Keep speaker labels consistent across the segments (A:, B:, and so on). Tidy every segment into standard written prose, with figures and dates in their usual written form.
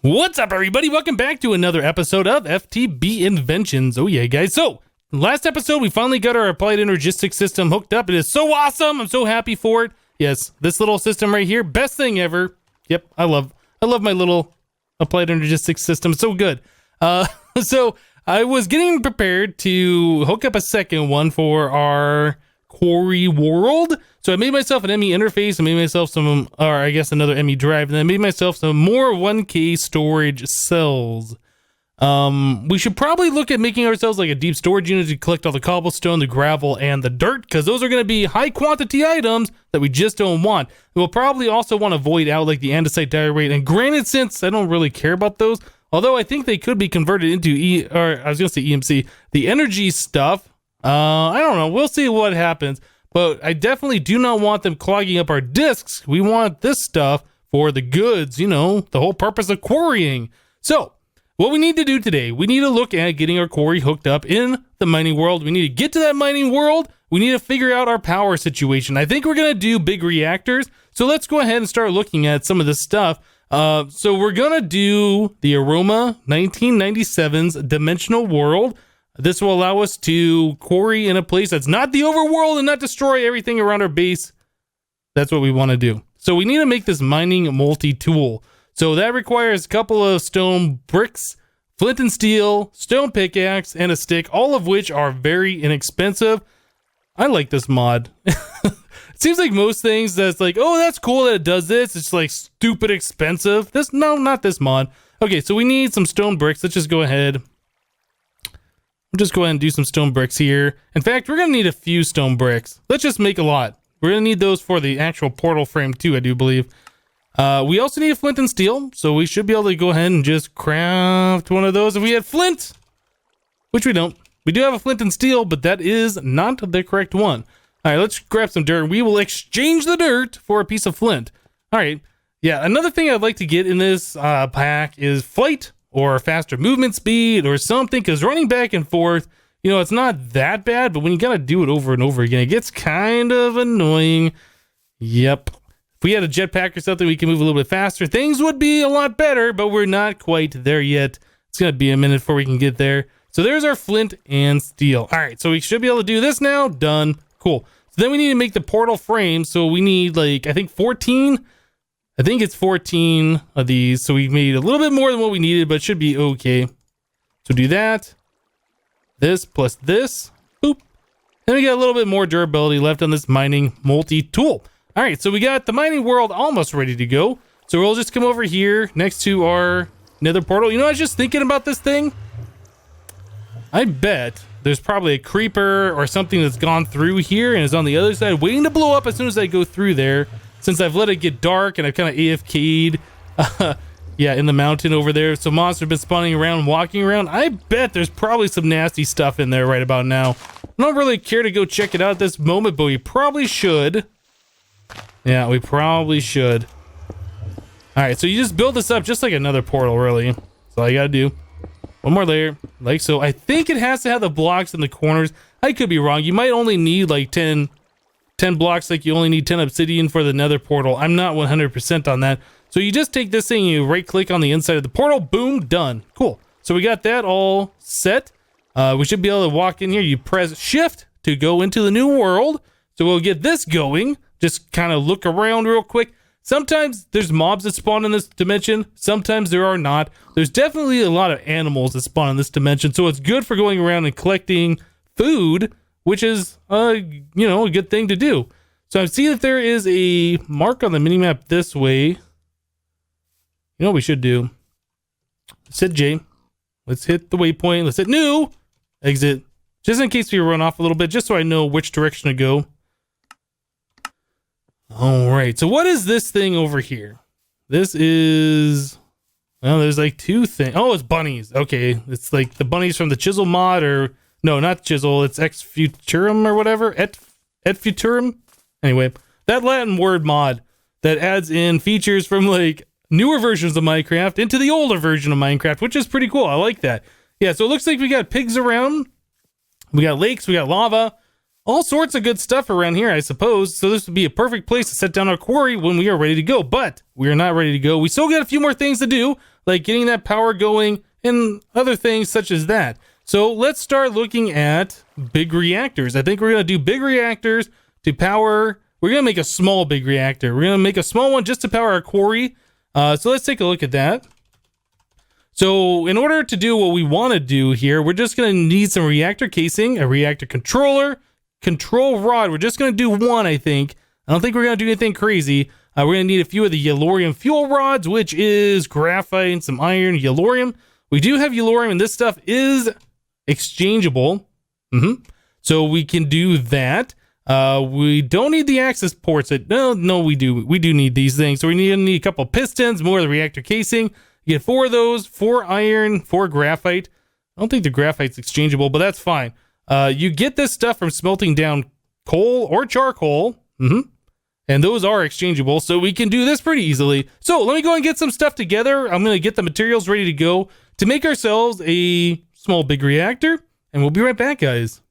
A: What's up, everybody? Welcome back to another episode of FTB Inventions. Oh yeah, guys. So, last episode, we finally got our applied energistics system hooked up. It is so awesome. I'm so happy for it. Yes, this little system right here, best thing ever. Yep, I love my little applied energistics system. It's so good. So I was getting prepared to hook up a second one for our quarry world. So I made myself an ME interface, I made myself some, or I guess another ME drive, and then I made myself some more 1K storage cells. We should probably look at making ourselves like a deep storage unit to collect all the cobblestone, the gravel, and the dirt, because those are going to be high quantity items that we just don't want. We'll probably also want to void out like the andesite diorite, and granted, since I don't really care about those, although I think they could be converted into EMC, the energy stuff. I don't know. We'll see what happens. But I definitely do not want them clogging up our disks. We want this stuff for the goods, you know, the whole purpose of quarrying. So, what we need to do today, we need to look at getting our quarry hooked up in the mining world. We need to get to that mining world. We need to figure out our power situation. I think we're going to do big reactors. So let's go ahead and start looking at some of this stuff. So we're going to do the Aroma 1997's Dimensional World. This will allow us to quarry in a place that's not the overworld and not destroy everything around our base. That's what we want to do. So we need to make this mining multi-tool. So that requires a couple of stone bricks, flint and steel, stone pickaxe, and a stick, all of which are very inexpensive. I like this mod. It seems like most things that's like, oh, that's cool that it does this. It's like stupid expensive. No, not this mod. Okay, so we need some stone bricks. Let's just go ahead. We'll just go ahead and do some stone bricks here. In fact, we're going to need a few stone bricks. Let's just make a lot. We're going to need those for the actual portal frame too, I do believe. We also need a flint and steel, so we should be able to go ahead and just craft one of those if we had flint, which we don't. We do have a flint and steel, but that is not the correct one. All right, let's grab some dirt. We will exchange the dirt for a piece of flint. All right. Yeah, another thing I'd like to get in this pack is flight, or faster movement speed or something, because running back and forth, you know, it's not that bad, but when you gotta do it over and over again, it gets kind of annoying. Yep. If we had a jetpack or something, we can move a little bit faster, things would be a lot better, but we're not quite there yet. It's gonna be a minute before we can get there. So there's our flint and steel. All right, so we should be able to do this now. Done. Cool. So then we need to make the portal frame, so we need like, I think 14? I think it's 14 of these, so we made a little bit more than what we needed, but it should be okay. So do that. This plus this. Boop. Then we got a little bit more durability left on this mining multi-tool. All right, so we got the mining world almost ready to go. So we'll just come over here next to our nether portal. You know, I was just thinking about this thing. I bet there's probably a creeper or something that's gone through here and is on the other side waiting to blow up as soon as I go through there. Since I've let it get dark and I've kind of AFK'd, yeah, in the mountain over there. So monsters have been spawning around, walking around. I bet there's probably some nasty stuff in there right about now. I don't really care to go check it out at this moment, but we probably should. Yeah, we probably should. All right, so you just build this up just like another portal, really. That's all you gotta do. One more layer, like so. I think it has to have the blocks in the corners. I could be wrong. You might only need like 10 blocks, like you only need 10 obsidian for the nether portal. I'm not 100% on that. So you just take this thing and you right click on the inside of the portal, boom, done. Cool. So we got that all set. We should be able to walk in here. You press shift to go into the new world. So we'll get this going. Just kind of look around real quick. Sometimes there's mobs that spawn in this dimension. Sometimes there are not. There's definitely a lot of animals that spawn in this dimension. So it's good for going around and collecting food, which is, you know, a good thing to do. So I see that there is a mark on the minimap this way. You know what we should do? Let's hit J. Let's hit the waypoint. Let's hit new. Exit. Just in case we run off a little bit, just so I know which direction to go. All right. So what is this thing over here? This is... Well, there's like two things. Oh, it's bunnies. Okay. It's like the bunnies from the Chisel mod, or... No, not Chisel. It's Ex Futurum or whatever. Et Futurum. Anyway, that Latin word mod that adds in features from like newer versions of Minecraft into the older version of Minecraft, which is pretty cool. I like that. Yeah, so it looks like we got pigs around. We got lakes. We got lava. All sorts of good stuff around here, I suppose. So this would be a perfect place to set down our quarry when we are ready to go. But we are not ready to go. We still got a few more things to do. like getting that power going and other things such as that. So let's start looking at big reactors. I think we're going to do big reactors to power. We're going to make a small big reactor. We're going to make a small one just to power our quarry. So let's take a look at that. So in order to do what we want to do here, we're just going to need some reactor casing, a reactor controller, control rod. We're just going to do one, I think. I don't think we're going to do anything crazy. We're going to need a few of the yellorium fuel rods, which is graphite and some iron, yellorium. We do have yellorium, and this stuff is exchangeable. So we can do that. We don't need the access ports. No, we do. We do need these things. So we need a couple pistons, more of the reactor casing. You get 4 of those, 4 iron, 4 graphite. I don't think the graphite's exchangeable, but that's fine. You get this stuff from smelting down coal or charcoal. And those are exchangeable, so we can do this pretty easily. So let me go and get some stuff together. I'm going to get the materials ready to go to make ourselves a small big reactor, and we'll be right back, guys.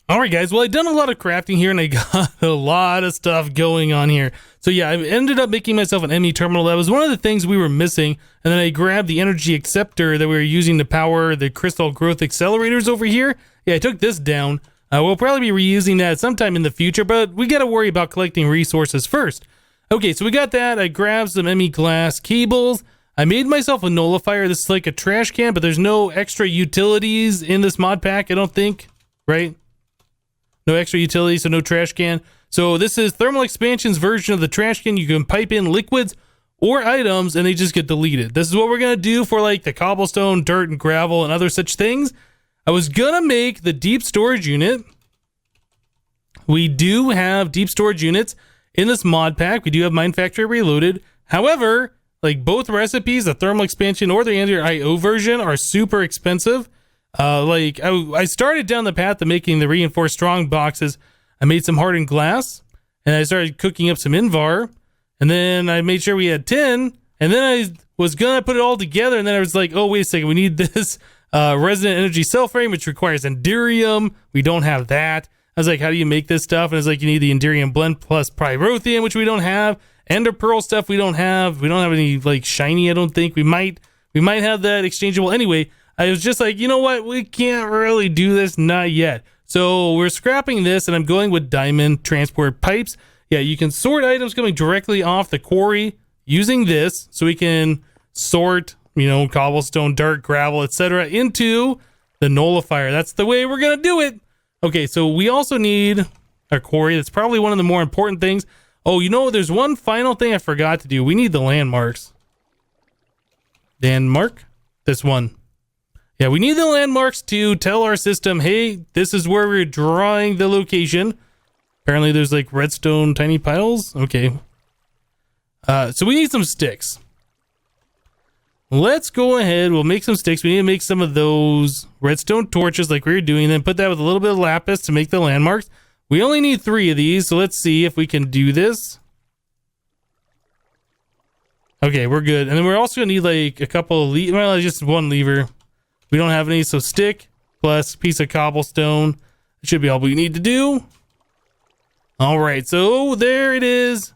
A: All right, guys. Well, I've done a lot of crafting here, and I got a lot of stuff going on here. So yeah, I ended up making myself an ME terminal. That was one of the things we were missing. And then I grabbed the energy acceptor that we were using to power the crystal growth accelerators over here. Yeah, I took this down. We'll probably be reusing that sometime in the future, but we got to worry about collecting resources first. Okay, so we got that. I grabbed some ME glass cables. I made myself a nullifier. This is like a trash can, but there's no extra utilities in this mod pack, I don't think, right? No extra utilities, so no trash can. So this is Thermal Expansion's version of the trash can. You can pipe in liquids or items, and they just get deleted. This is what we're going to do for like the cobblestone, dirt, and gravel, and other such things. I was going to make the deep storage unit. We do have deep storage units in this mod pack. We do have Mine Factory Reloaded. However, like both recipes, the Thermal Expansion or the Ender IO version, are super expensive. I started down the path of making the reinforced strong boxes. I made some hardened glass, and I started cooking up some Invar, and then I made sure we had tin, and then I was gonna put it all together, and then I was like, oh, wait a second, we need this resonant energy cell frame, which requires Enderium. We don't have that. I was like, how do you make this stuff? And it's like, you need the Enderium blend plus Pyrotheum, which we don't have. Ender Pearl stuff we don't have. We don't have any like shiny, I don't think. We might have that exchangeable. Anyway, I was just like, you know what? We can't really do this, not yet. So we're scrapping this, and I'm going with diamond transport pipes. Yeah, you can sort items coming directly off the quarry using this, so we can sort, cobblestone, dirt, gravel, etc. into the nullifier. That's the way we're gonna do it. Okay, so we also need a quarry. That's probably one of the more important things. Oh, there's one final thing I forgot to do. We need the landmarks. Landmark? This one. Yeah, we need the landmarks to tell our system, hey, this is where we're drawing the location. Apparently there's like redstone tiny piles. Okay. So we need some sticks. Let's go ahead. We'll make some sticks. We need to make some of those redstone torches like we were doing, then put that with a little bit of lapis to make the landmarks. We only need 3 of these, so let's see if we can do this. Okay, we're good. And then we're also gonna need like a couple of just one lever. We don't have any, so stick plus piece of cobblestone. It should be all we need to do. All right, so there it is.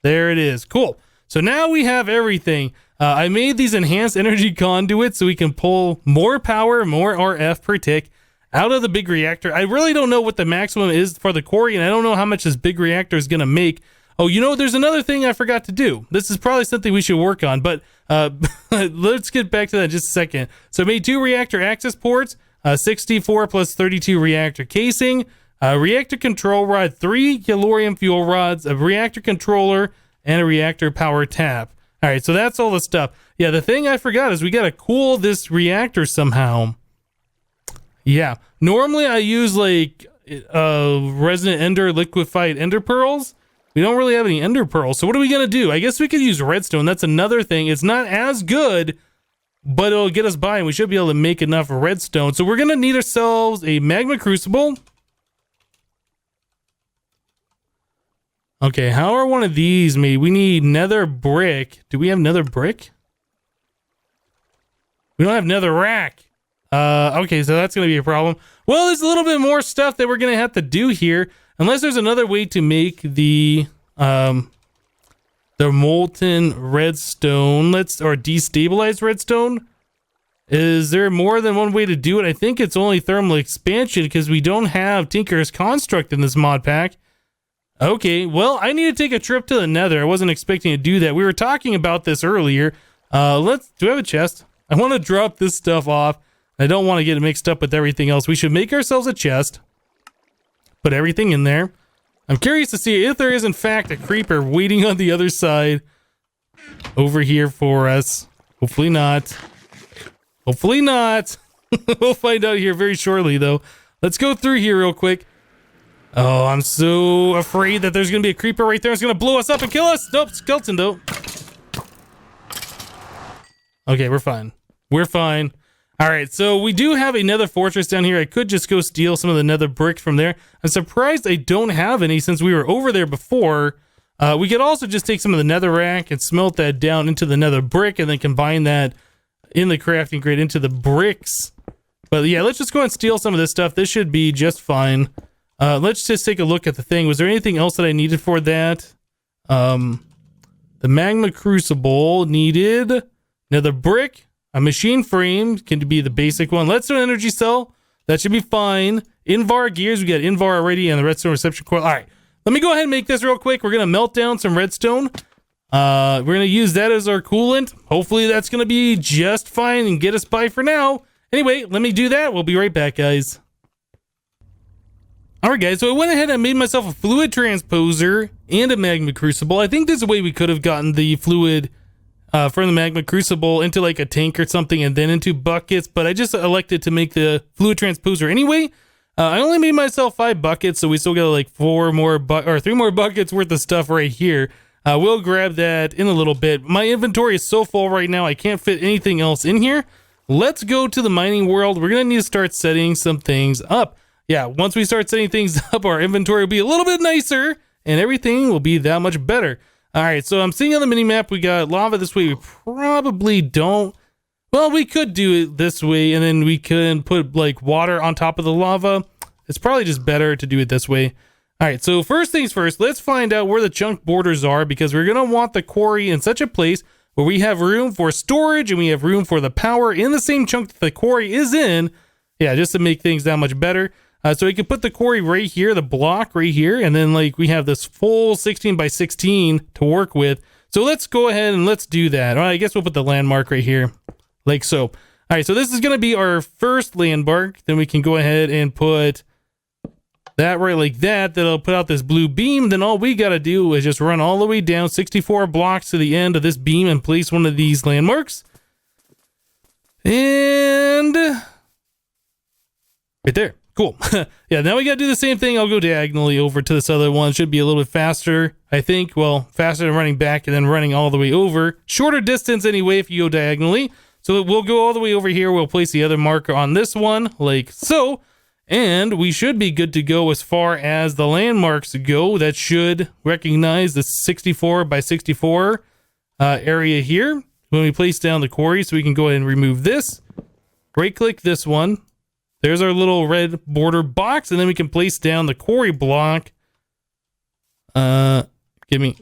A: There it is. Cool. So now we have everything. I made these enhanced energy conduits so we can pull more power, more RF per tick out of the big reactor. I really don't know what the maximum is for the quarry, and I don't know how much this big reactor is going to make. Oh, there's another thing I forgot to do. This is probably something we should work on, but let's get back to that in just a second. So I made 2 reactor access ports, 64 plus 32 reactor casing, a reactor control rod, 3 yellorium fuel rods, a reactor controller, and a reactor power tap. All right, so that's all the stuff. Yeah, the thing I forgot is we got to cool this reactor somehow. Yeah, normally I use like resonant ender liquefied ender pearls. We don't really have any ender pearls, so what are we gonna do? I guess we could use redstone. That's another thing. It's not as good, but it'll get us by, and we should be able to make enough redstone. So we're gonna need ourselves a magma crucible. Okay, how are one of these made? We need nether brick. Do we have nether brick? We don't have nether rack. Okay, so that's gonna be a problem. Well, there's a little bit more stuff that we're gonna have to do here, unless there's another way to make the the molten redstone. Or destabilized redstone. Is there more than one way to do it? I think it's only thermal expansion because we don't have Tinker's Construct in this mod pack. Okay, well, I need to take a trip to the Nether. I wasn't expecting to do that. We were talking about this earlier. Do we have a chest? I want to drop this stuff off. I don't want to get it mixed up with everything else. We should make ourselves a chest. Put everything in there. I'm curious to see if there is, in fact, a creeper waiting on the other side over here for us. Hopefully not. Hopefully not. We'll find out here very shortly, though. Let's go through here real quick. Oh, I'm so afraid that there's going to be a creeper right there. It's going to blow us up and kill us. Nope, skeleton, though. Okay, we're fine. We're fine. All right, so we do have a nether fortress down here. I could just go steal some of the nether brick from there. I'm surprised I don't have any since we were over there before. We could also just take some of the nether rack and smelt that down into the nether brick and then combine that in the crafting grid into the bricks. But yeah, let's just go and steal some of this stuff. This should be just fine. Let's just take a look at the thing. Was there anything else that I needed for that? The magma crucible needed another brick, a machine frame can be the basic one. Let's do an energy cell. That should be fine. Invar gears, we got Invar already, and the redstone reception coil. All right, let me go ahead and make this real quick. We're gonna melt down some redstone. We're gonna use that as our coolant. Hopefully that's gonna be just fine and get us by for now. Anyway, let me do that. We'll be right back, guys. Alright guys, so I went ahead and made myself a fluid transposer and a magma crucible. I think there's a way we could have gotten the fluid from the magma crucible into like a tank or something and then into buckets, but I just elected to make the fluid transposer anyway. I only made myself 5 buckets, so we still got like 3 more buckets worth of stuff right here. We'll grab that in a little bit. My inventory is so full right now, I can't fit anything else in here. Let's go to the mining world. We're gonna need to start setting some things up. Yeah, once we start setting things up, our inventory will be a little bit nicer and everything will be that much better. All right, so I'm seeing on the mini-map we got lava this way. We probably don't. Well, we could do it this way and then we could put like water on top of the lava. It's probably just better to do it this way. All right, so first things first, let's find out where the chunk borders are because we're going to want the quarry in such a place where we have room for storage and we have room for the power in the same chunk that the quarry is in. Yeah, just to make things that much better. So we can put the quarry right here, the block right here, and then like we have this full 16 by 16 to work with. So let's go ahead and let's do that. All right, I guess we'll put the landmark right here, like so. All right, so this is going to be our first landmark. Then we can go ahead and put that right like that. That'll put out this blue beam. Then all we got to do is just run all the way down 64 blocks to the end of this beam and place one of these landmarks. And right there. Cool. Yeah, now we got to do the same thing. I'll go diagonally over to this other one. Should be a little bit faster, I think. Well, faster than running back and then running all the way over. Shorter distance anyway if you go diagonally. So we'll go all the way over here. We'll place the other marker on this one, like so. And we should be good to go as far as the landmarks go. That should recognize the 64 by 64 area here. When we place down the quarry, so we can go ahead and remove this. Right-click this one. There's our little red border box, and then we can place down the quarry block. Give me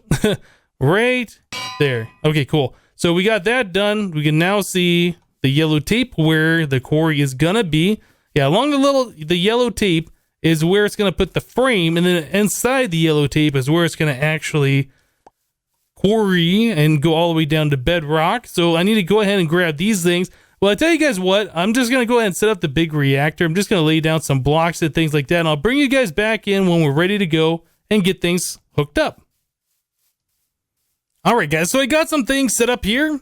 A: right there. Okay, cool. So we got that done. We can now see the yellow tape where the quarry is gonna be. Yeah, along the yellow tape is where it's gonna put the frame, and then inside the yellow tape is where it's gonna actually quarry and go all the way down to bedrock. So I need to go ahead and grab these things. Well, I tell you guys what, I'm just going to go ahead and set up the big reactor. I'm just going to lay down some blocks and things like that, and I'll bring you guys back in when we're ready to go and get things hooked up. All right, guys, so I got some things set up here.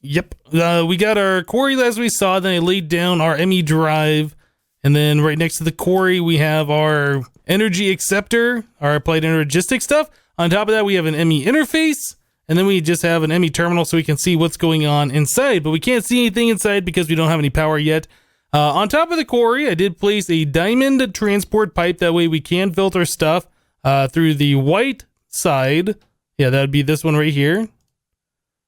A: Yep, we got our quarry as we saw, then I laid down our ME drive, and then right next to the quarry, we have our energy acceptor, our applied energistic stuff. On top of that, we have an ME interface. And then we just have an ME terminal so we can see what's going on inside, but we can't see anything inside because we don't have any power yet. On top of the quarry, I did place a diamond transport pipe. That way we can filter stuff through the white side. Yeah, that would be this one right here.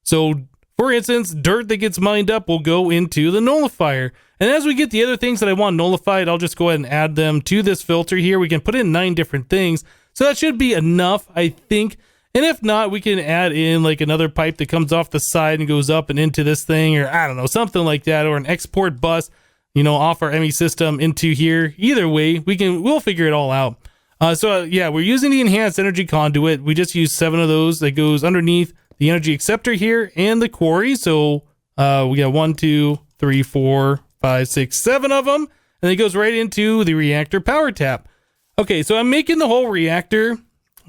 A: So, for instance, dirt that gets mined up will go into the nullifier. And as we get the other things that I want nullified, I'll just go ahead and add them to this filter here. We can put in 9 different things. So that should be enough, I think. And if not, we can add in like another pipe that comes off the side and goes up and into this thing, or I don't know, something like that, or an export bus, you know, off our ME system into here. Either way, we'll figure it all out. Yeah, we're using the enhanced energy conduit. We just use 7 of those that goes underneath the energy acceptor here and the quarry. So we got 1, 2, 3, 4, 5, 6, 7 of them, and it goes right into the reactor power tap. Okay, so I'm making the whole reactor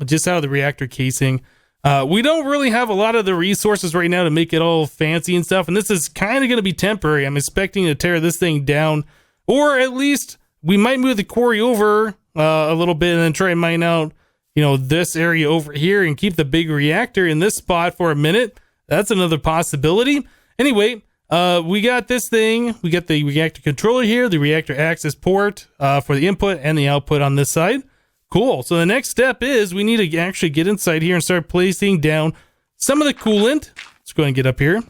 A: just out of the reactor casing. We don't really have a lot of the resources right now to make it all fancy and stuff, and this is kind of going to be temporary. I'm expecting to tear this thing down, or at least we might move the quarry over a little bit and then try and mine out, you know, this area over here and keep the big reactor in this spot for a minute. That's another possibility. Anyway, we got this thing. We got the reactor controller here, the reactor access port for the input and the output on this side. Cool. So the next step is we need to actually get inside here and start placing down some of the coolant. Let's go ahead and get up here.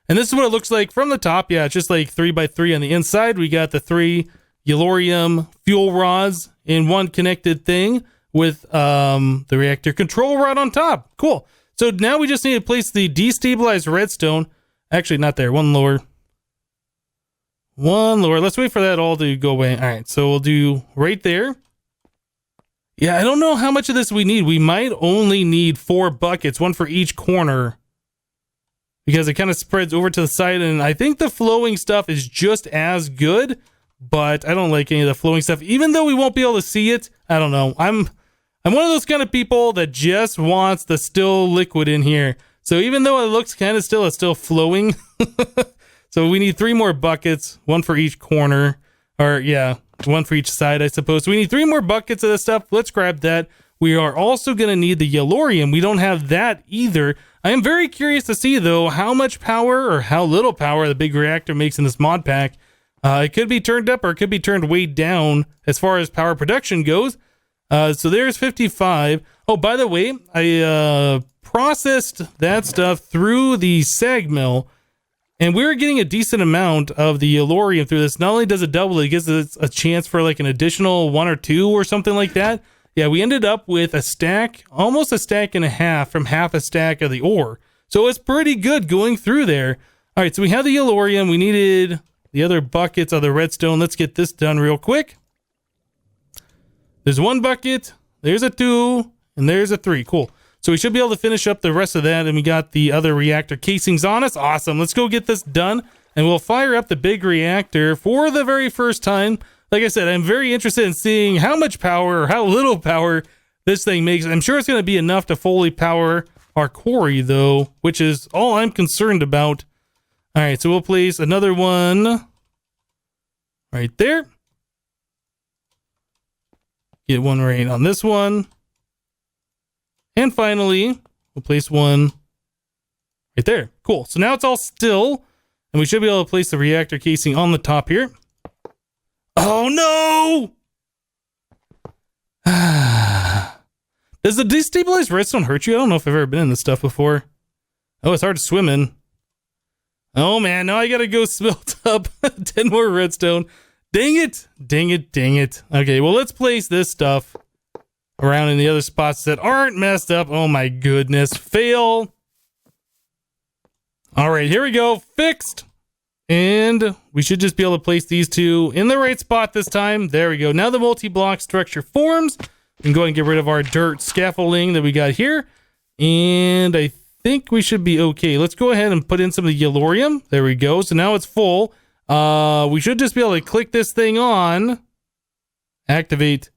A: And this is what it looks like from the top. Yeah, it's just like 3x3 on the inside. We got the 3 Yellorium fuel rods in one connected thing with the reactor control rod on top. Cool. So now we just need to place the destabilized redstone. Actually, not there. One lower. One lower. Let's wait for that all to go away. All right. So we'll do right there. Yeah, I don't know how much of this we need. We might only need 4 buckets, one for each corner, because it kind of spreads over to the side. And I think the flowing stuff is just as good, but I don't like any of the flowing stuff, even though we won't be able to see it. I don't know. I'm one of those kind of people that just wants the still liquid in here. So even though it looks kind of still, it's still flowing. So we need 3 more buckets, one for each corner, or yeah, one for each side, I suppose. So we need 3 more buckets of this stuff. Let's grab that. We are also going to need the Yellorium. We don't have that either. I am very curious to see, though, how much power or how little power the big reactor makes in this mod pack. It could be turned up or it could be turned way down as far as power production goes. So there's 55. Oh, by the way, I processed that stuff through the sag mill, and we were getting a decent amount of the Yellorium through this. Not only does it double, it gives us a chance for like an additional 1 or 2 or something like that. Yeah, we ended up with a stack, almost a stack and a half from half a stack of the ore. So it's pretty good going through there. All right, so we have the Yellorium. We needed the other buckets of the redstone. Let's get this done real quick. There's 1 bucket, there's a 2, and there's a 3. Cool. So we should be able to finish up the rest of that, and we got the other reactor casings on us. Awesome. Let's go get this done, and we'll fire up the big reactor for the very first time. Like I said, I'm very interested in seeing how much power or how little power this thing makes. I'm sure it's going to be enough to fully power our quarry, though, which is all I'm concerned about. All right, so we'll place another one right there. Get one right on this one. And finally, we'll place one right there. Cool. So now it's all still, and we should be able to place the reactor casing on the top here. Oh, no! Does the destabilized redstone hurt you? I don't know if I've ever been in this stuff before. Oh, it's hard to swim in. Oh, man. Now I got to go smelt up 10 more redstone. Dang it. Dang it. Dang it. Okay, well, let's place this stuff around in the other spots that aren't messed up. Oh my goodness. Fail. All right, here we go. Fixed. And we should just be able to place these 2 in the right spot this time. There we go. Now the multi-block structure forms. We can go ahead and get rid of our dirt scaffolding that we got here. And I think we should be okay. Let's go ahead and put in some of the Yellorium. There we go. So now it's full. We should just be able to click this thing on. Activate.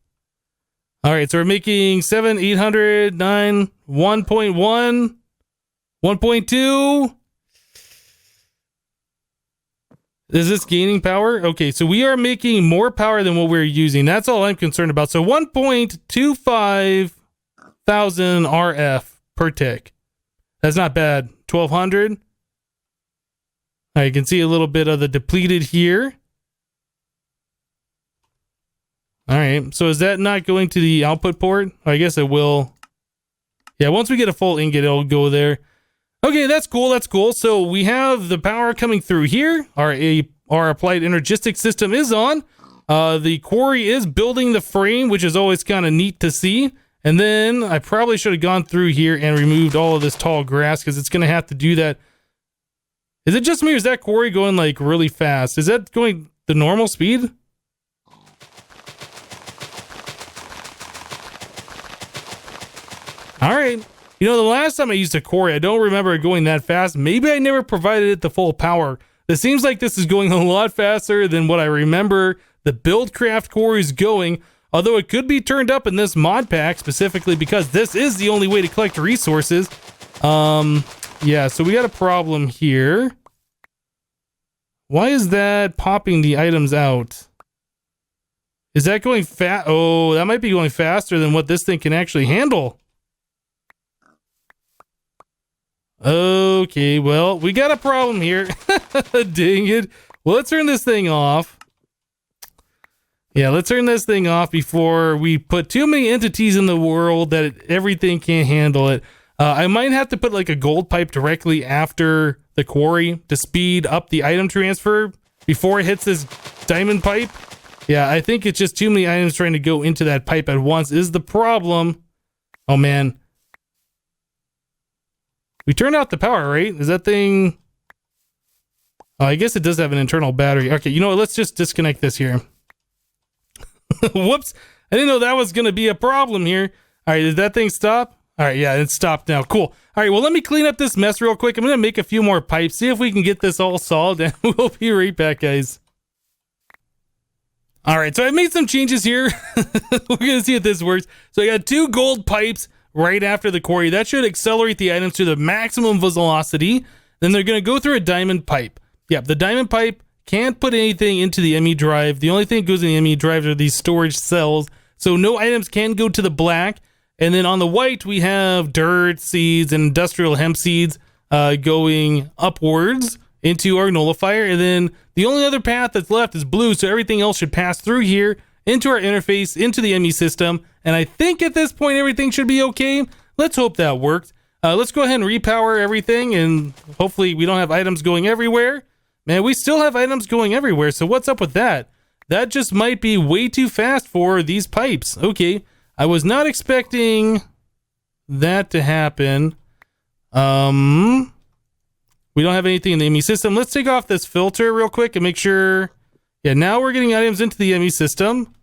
A: All right, so we're making 7, 800, 9, 1.1, 1.2. Is this gaining power? Okay, so we are making more power than what we're using. That's all I'm concerned about. So 1.25 thousand RF per tick. That's not bad. 1200. I can see a little bit of the depleted here. All right, so is that not going to the output port? I guess it will. Yeah, once we get a full ingot, it'll go there. Okay, that's cool, that's cool. So we have the power coming through here. Our applied energistic system is on. The quarry is building the frame, which is always kind of neat to see. And then I probably should have gone through here and removed all of this tall grass because it's going to have to do that. Is it just me or is that quarry going like really fast? Is that going the normal speed? All right. You know, the last time I used a quarry, I don't remember it going that fast. Maybe I never provided it the full power. It seems like this is going a lot faster than what I remember the Buildcraft quarries going, although it could be turned up in this mod pack specifically because this is the only way to collect resources. Yeah, so we got a problem here. Why is that popping the items out? Is that going fast? Oh, that might be going faster than what this thing can actually handle. Okay, well, we got a problem here. Dang it. Well, let's turn this thing off. Yeah, let's turn this thing off before we put too many entities in the world that everything can't handle it. I might have to put like a gold pipe directly after the quarry to speed up the item transfer before it hits this diamond pipe. Yeah, I think it's just too many items trying to go into that pipe at once is the problem. Oh, man. We turned out the power, right? Is that thing... Oh, I guess it does have an internal battery. Okay, you know what? Let's just disconnect this here. Whoops. I didn't know that was going to be a problem here. All right, did that thing stop? All right, yeah, it stopped now. Cool. All right, well, let me clean up this mess real quick. I'm going to make a few more pipes, see if we can get this all solved, and we'll be right back, guys. All right, so I made some changes here. We're going to see if this works. So I got 2 gold pipes right after the quarry. That should accelerate the items to the maximum velocity. Then they're going to go through a diamond pipe. Yeah, the diamond pipe can't put anything into the ME drive. The only thing that goes in the ME drive are these storage cells. So no items can go to the black. And then on the white, we have dirt seeds and industrial hemp seeds going upwards into our nullifier. And then the only other path that's left is blue. So everything else should pass through here into our interface, into the ME system. And I think at this point, everything should be okay. Let's hope that worked. Let's go ahead and repower everything. And hopefully we don't have items going everywhere. Man, we still have items going everywhere. So what's up with that? That just might be way too fast for these pipes. Okay. I was not expecting that to happen. We don't have anything in the ME system. Let's take off this filter real quick and make sure. Yeah, now we're getting items into the ME system.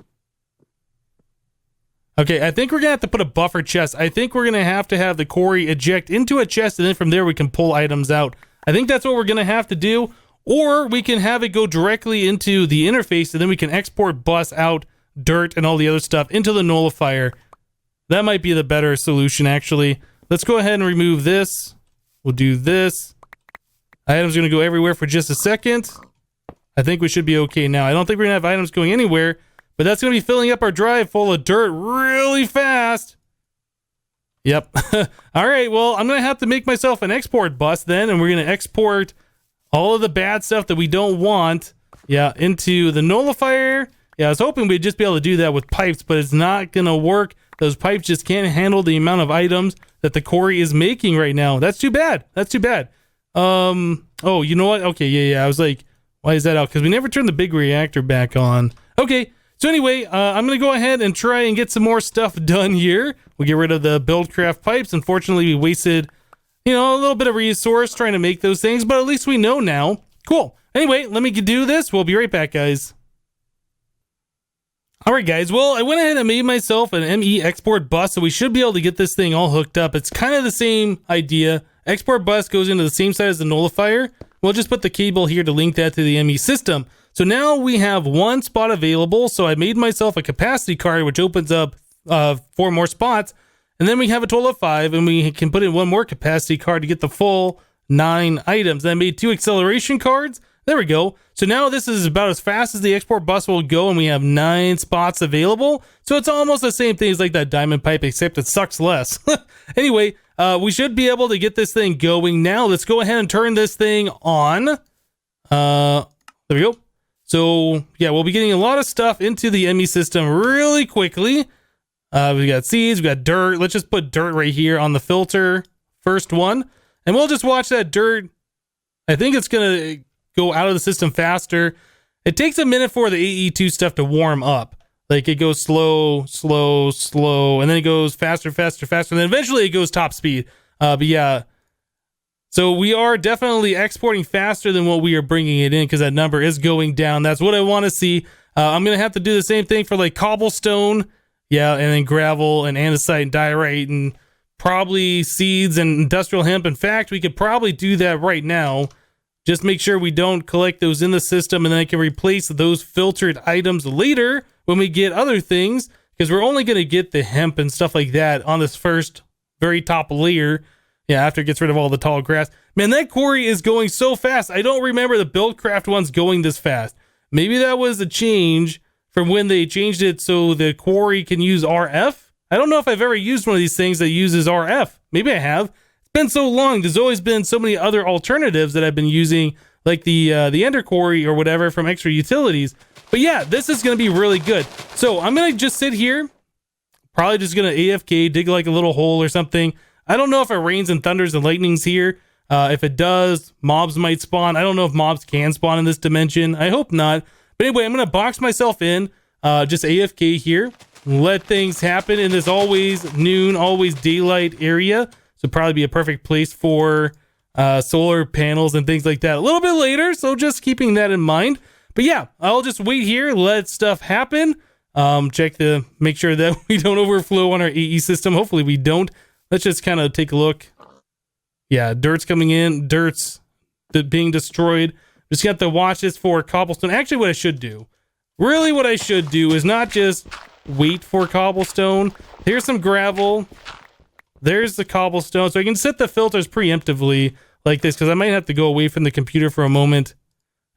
A: Okay, I think we're going to have to put a buffer chest. I think we're going to have the quarry eject into a chest, and then from there we can pull items out. I think that's what we're going to have to do. Or we can have it go directly into the interface, and then we can export bus out dirt and all the other stuff into the nullifier. That might be the better solution, actually. Let's go ahead and remove this. We'll do this. Items are going to go everywhere for just a second. I think we should be okay now. I don't think we're going to have items going anywhere, but that's going to be filling up our drive full of dirt really fast. Yep. All right, well, I'm going to have to make myself an export bus then, and we're going to export all of the bad stuff that we don't want, yeah, into the nullifier. Yeah, I was hoping we'd just be able to do that with pipes, but it's not going to work. Those pipes just can't handle the amount of items that the quarry is making right now. That's too bad. That's too bad. Oh, you know what? Okay, yeah. I was like, why is that out? Because we never turned the big reactor back on. Okay, so anyway, I'm going to go ahead and try and get some more stuff done here. We'll get rid of the Buildcraft pipes. Unfortunately, we wasted, a little bit of resource trying to make those things, but at least we know now. Cool. Anyway, let me do this. We'll be right back, guys. All right, guys. Well, I went ahead and made myself an ME export bus, so we should be able to get this thing all hooked up. It's kind of the same idea. Export bus goes into the same side as the nullifier. We'll just put the cable here to link that to the ME system. So now we have 1 spot available. So I made myself a capacity card, which opens up 4 more spots. And then we have a total of 5, and we can put in 1 more capacity card to get the full 9 items. And I made 2 acceleration cards. There we go. So now this is about as fast as the export bus will go, and we have 9 spots available. So it's almost the same thing as like that diamond pipe, except it sucks less. Anyway, we should be able to get this thing going now. Let's go ahead and turn this thing on. There we go. So yeah, we'll be getting a lot of stuff into the ME system really quickly. We got seeds, we got dirt. Let's just put dirt right here on the filter. First one. And we'll just watch that dirt. I think it's going to go out of the system faster. It takes a minute for the AE2 stuff to warm up. Like it goes slow, slow, slow, and then it goes faster, faster, faster, and then eventually it goes top speed. But yeah, so we are definitely exporting faster than what we are bringing it in because that number is going down. That's what I want to see. I'm going to have to do the same thing for like cobblestone, yeah, and then gravel and andesite and diorite and probably seeds and industrial hemp. In fact, we could probably do that right now. Just make sure we don't collect those in the system, and then I can replace those filtered items later when we get other things, because we're only going to get the hemp and stuff like that on this first very top layer. Yeah, after it gets rid of all the tall grass. Man, that quarry is going so fast. I don't remember the Buildcraft ones going this fast. Maybe that was a change from when they changed it so the quarry can use RF. I don't know if I've ever used one of these things that uses RF. Maybe I have. It's been so long. There's always been so many other alternatives that I've been using, like the Ender Quarry or whatever from Extra Utilities. But yeah, this is going to be really good. So I'm going to just sit here. Probably just going to AFK, dig like a little hole or something. I don't know if it rains and thunders and lightnings here. If it does, mobs might spawn. I don't know if mobs can spawn in this dimension. I hope not. But anyway, I'm going to box myself in. Just AFK here. Let things happen in this always noon, always daylight area. So probably be a perfect place for solar panels and things like that a little bit later. So just keeping that in mind. But yeah, I'll just wait here, let stuff happen. Make sure that we don't overflow on our AE system. Hopefully we don't. Let's just kind of take a look. Yeah, dirt's coming in. Dirt's being destroyed. Just got to watch this for cobblestone. Actually, what I should do, really what I should do is not just wait for cobblestone. Here's some gravel. There's the cobblestone. So I can set the filters preemptively like this because I might have to go away from the computer for a moment.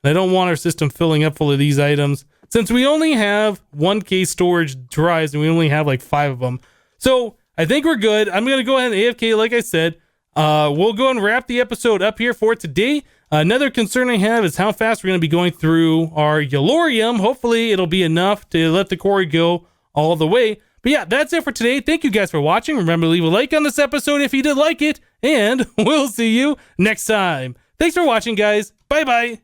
A: I don't want our system filling up full of these items since we only have 1K storage drives and we only have like 5 of them. So I think we're good. I'm going to go ahead and AFK like I said. We'll go and wrap the episode up here for today. Another concern I have is how fast we're going to be going through our Yellorium. Hopefully it'll be enough to let the quarry go all the way. But yeah, that's it for today. Thank you guys for watching. Remember to leave a like on this episode if you did like it. And we'll see you next time. Thanks for watching, guys. Bye-bye.